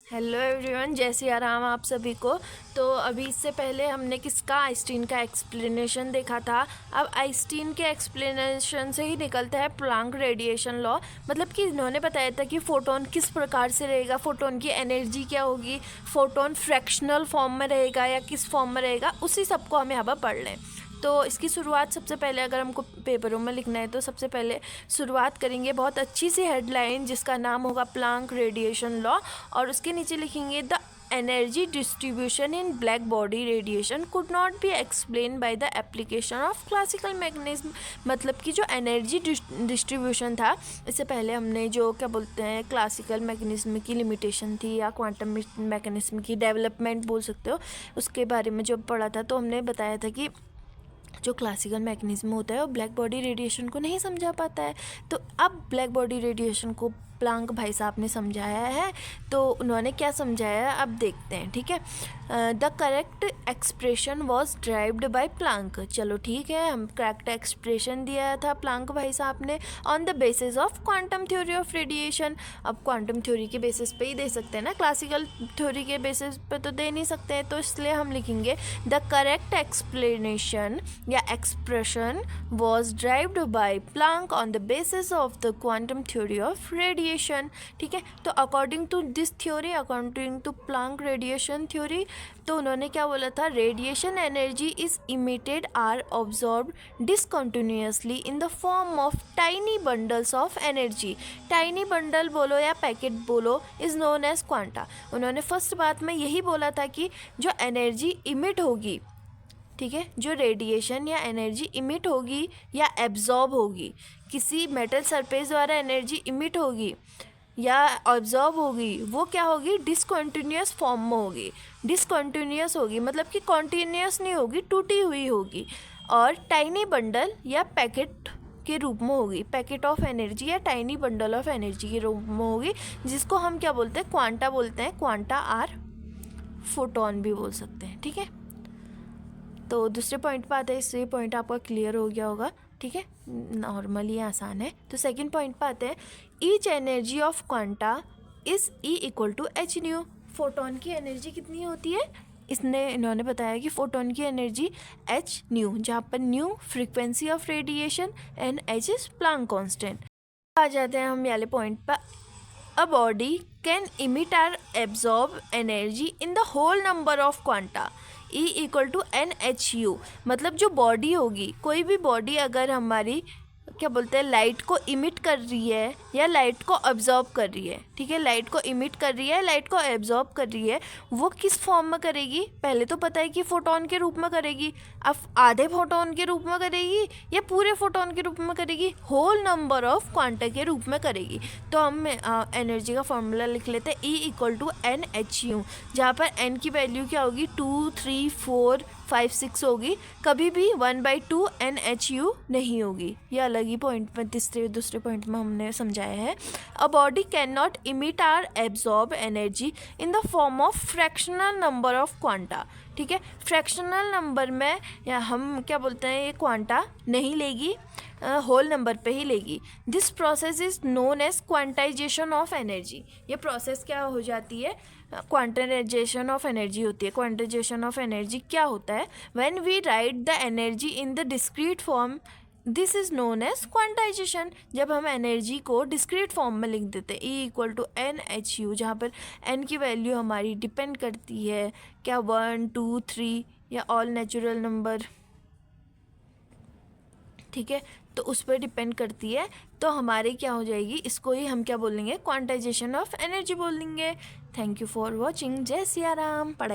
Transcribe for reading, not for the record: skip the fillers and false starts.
Hello everyone, जय सिया राम आप सभी को। तो अभी इससे पहले हमने किसका आइंस्टीन का एक्सप्लेनेशन देखा था। अब आइंस्टीन के एक्सप्लेनेशन से ही निकलता है प्लांक रेडिएशन लॉ। मतलब कि इन्होंने बताया था कि फोटोन किस प्रकार से रहेगा, फोटोन की एनर्जी क्या होगी, फोटोन फ्रैक्शनल फॉर्म में रहेगा या किस फॉर्म में रहेगा, उसी सबको हम यहाँ पर पढ़ लें। तो इसकी शुरुआत सबसे पहले अगर हमको पेपरों में लिखना है तो सबसे पहले शुरुआत करेंगे बहुत अच्छी सी हेडलाइन जिसका नाम होगा प्लांक रेडिएशन लॉ, और उसके नीचे लिखेंगे the energy distribution in black body radiation could not be explain by the application of classical mechanism. मतलब कि जो एनर्जी डिस्ट्रीब्यूशन था, इससे पहले हमने जो क्या बोलते हैं क्लासिकल मैकेनिज्म की लिमिटेशन थी या क्वांटम मैकेनिज्म की डेवलपमेंट बोल सकते हो, उसके बारे में जो पढ़ा था तो हमने बताया था कि जो क्लासिकल मैकेनिज्म होता है वो ब्लैक बॉडी रेडिएशन को नहीं समझा पाता है। तो अब ब्लैक बॉडी रेडिएशन को प्लांक भाई साहब ने समझाया है। तो उन्होंने क्या समझाया है अब देखते हैं, ठीक है। The correct expression was derived by Planck. चलो ठीक है, हम करेक्ट एक्सप्रेशन दिया था प्लांक भाई साहब ने on the basis of quantum theory of radiation. अब क्वांटम थ्योरी के बेसिस पे ही दे सकते हैं ना, क्लासिकल थ्योरी के बेसिस पे तो दे नहीं सकते हैं। तो इसलिए हम लिखेंगे द करेक्ट एक्सप्लेनेशन या expression was derived by Planck on the basis of the quantum theory of radiation. ठीक है, तो according to this theory, according to Planck radiation theory, तो उन्होंने क्या बोला था, radiation energy is emitted or absorbed discontinuously in the form of tiny bundles of energy. Tiny bundle बोलो या पैकेट बोलो इज नोन एज क्वांटा। उन्होंने first बात में यही बोला था कि जो एनर्जी इमिट होगी, ठीक है, जो रेडिएशन या एनर्जी इमिट होगी या एब्जॉर्ब होगी, किसी मेटल सरफेस द्वारा एनर्जी इमिट होगी या ऑब्जॉर्ब होगी, वो क्या होगी, डिसकंटिन्यूअस फॉर्म में होगी। डिसकंटिन्यूअस होगी मतलब कि कॉन्टीन्यूअस नहीं होगी, टूटी हुई होगी, और टाइनी बंडल या पैकेट के रूप में होगी, पैकेट ऑफ एनर्जी या टाइनी बंडल ऑफ एनर्जी के रूप में होगी, जिसको हम क्या बोलते हैं, क्वांटा बोलते हैं। क्वांटा आर फोटोन भी बोल सकते हैं, ठीक है। तो दूसरे पॉइंट पे आते हैं, इससे पॉइंट आपका क्लियर हो गया होगा, ठीक है, नॉर्मली आसान है। तो सेकंड पॉइंट पे आते हैं, each energy of quanta is E equal to h nu. Photon की एनर्जी कितनी होती है, इन्होंने बताया कि फोटोन की एनर्जी एच न्यू, जहाँ पर nu frequency of radiation and h is Planck constant. आ जाते हैं हम वाले पॉइंट पर, a body can emit or absorb energy in the whole number of quanta E equal to NHU। मतलब जो बॉडी होगी, कोई भी बॉडी अगर हमारी क्या बोलते हैं लाइट को इमिट कर रही है या लाइट को अब्जॉर्ब कर रही है, ठीक है, लाइट को इमिट कर रही है, लाइट को एब्जॉर्ब कर रही है, वो किस फॉर्म में करेगी, पहले तो पता है कि फोटोन के रूप में करेगी। अब आधे फोटोन के रूप में करेगी या पूरे फोटोन के रूप में करेगी, होल नंबर ऑफ क्वांटा के रूप में करेगी। तो हम एनर्जी का फॉर्मूला लिख लेते हैं, E इक्वल टू NHU, जहाँ पर N की वैल्यू क्या होगी, 2, 3, 4, 5, 6 होगी, कभी भी 1/2 NHU नहीं होगी। ये अलग ही पॉइंट में दूसरे पॉइंट में हमने समझाया है। A body can not emit or absorb energy in the form of fractional number of quanta. ठीक है, फ्रैक्शनल नंबर में या हम क्या बोलते हैं, ये क्वांटा नहीं लेगी, होल नंबर पे ही लेगी। This process is known as quantization of energy. ये प्रोसेस क्या हो जाती है, क्वांटाइजेशन ऑफ एनर्जी होती है। क्वांटाइजेशन ऑफ एनर्जी क्या होता है, when we write the energy in the discrete form, this is known as quantization. जब हम एनर्जी को डिस्क्रीट फॉर्म में लिख देते हैं, E इक्वल टू NHU, जहाँ पर N की वैल्यू हमारी डिपेंड करती है क्या 1, 2, 3 या ऑल नेचुरल नंबर, ठीक है, तो उस पर डिपेंड करती है। तो हमारे क्या हो जाएगी, इसको ही हम क्या बोलेंगे, क्वांटाइजेशन ऑफ एनर्जी बोलेंगे। थैंक यू फॉर वॉचिंग, जय सिया राम। पढ़ाई